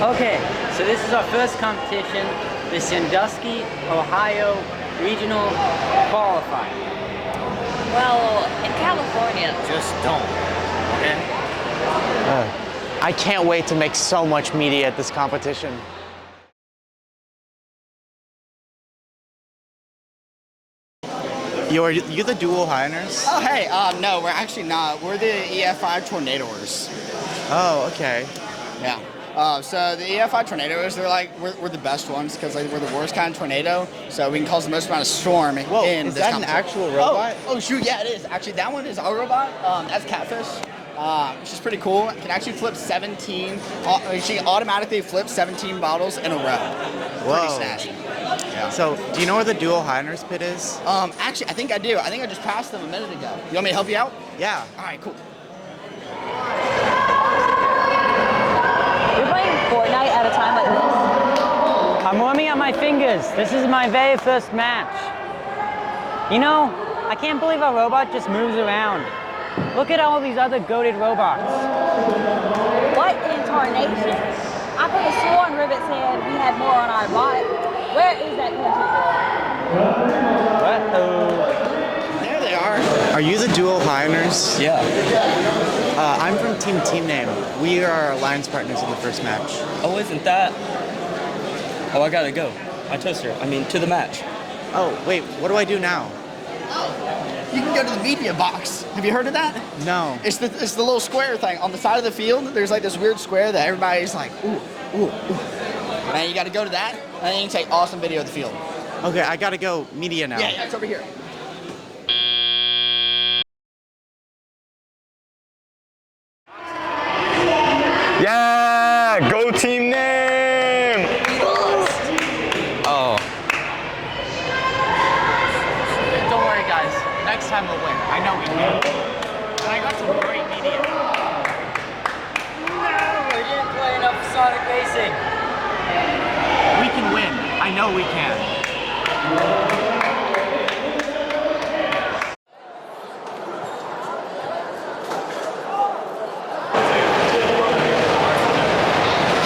Okay, so this is our first competition, the Sandusky, Ohio Regional Qualifier. Well, in California, Just don't, okay? I can't wait to make so much media at this competition. Are you the dual Heiners? Oh, hey, no, we're actually not. We're the EFI Tornadoers. Oh, okay. Yeah. So the EFI Tornadoers, they're like, we're the best ones because like, we're the worst kind of tornado, so we can cause the most amount of storm Whoa, in is this that an competition. actual robot? Oh, shoot, yeah, it is. Actually, that one is our robot. That's Catfish. She's pretty cool. It can actually flip 17. She automatically flips 17 bottles in a row. Whoa. Pretty snazzy. Yeah. So, do you know where the dual Heiners pit is? Actually, I think I do. I think I just passed them a minute ago. You want me to help you out? Yeah. All right, cool. you're playing Fortnite at a time like this. I'm warming up my fingers. This is my very first match. You know, I can't believe our robot just moves around. Look at all these other goated robots. What in tarnation? I could have sworn Rivet said we had more on our bot. Where is that country? Uh-oh. There they are. Are you the dual Heiners? Yeah. I'm from Team Name. We are alliance partners in the first match. Oh, isn't that? Oh, I gotta go. I toast her. I mean, to the match. Oh, wait, what do I do now? You can go to the media box. Have you heard of that? No. It's the little square thing on the side of the field. There's like this weird square that everybody's like, ooh, ooh, ooh. And you got to go to that, and then you can take awesome video of the field. Okay, I gotta go media now. Yeah, it's over here. Yeah, go team name. Oh. Don't worry, guys. Next time we'll win. I know we will. And I got some great media. No, we didn't play enough Sonic Racing. We can win. I know we can.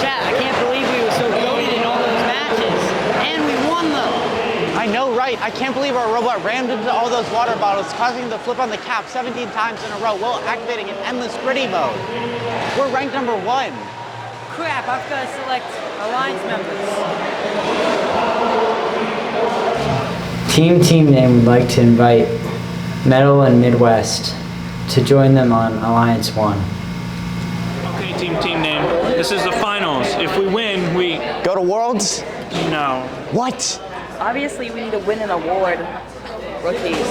Chat, I can't believe we were so goated in all those matches. And we won them. I know, right? I can't believe our robot rammed into all those water bottles, causing them to flip on the cap 17 times in a row while activating an endless gritty mode. We're ranked #1. Crap, I've got to select alliance members. Team Name would like to invite Metal and Midwest to join them on Alliance 1. Okay, Team Name. This is the finals. If we win, we... Go to Worlds? No. What? Obviously, we need to win an award. Rookies.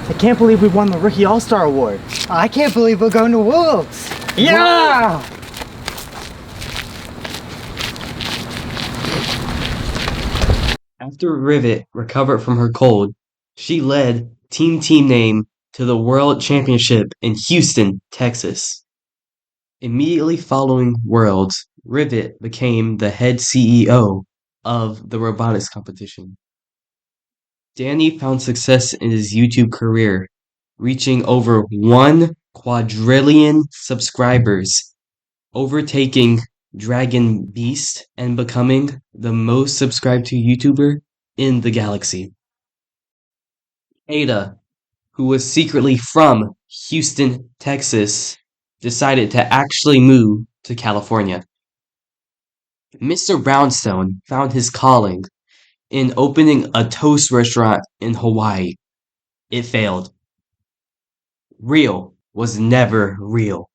I can't believe we won the Rookie All-Star Award. I can't believe we're going to Worlds. Yeah! After Rivet recovered from her cold, she led Team Name to the World Championship in Houston, Texas. Immediately following Worlds, Rivet became the head CEO of the robotics competition. Danny found success in his YouTube career, reaching over 1 quadrillion subscribers, overtaking Dragon Beast and becoming the most subscribed to YouTuber in the galaxy. Ada, who was secretly from Houston, Texas, decided to actually move to California. Mr. Brownstone found his calling in opening a toast restaurant in Hawaii. It failed. Real was never real.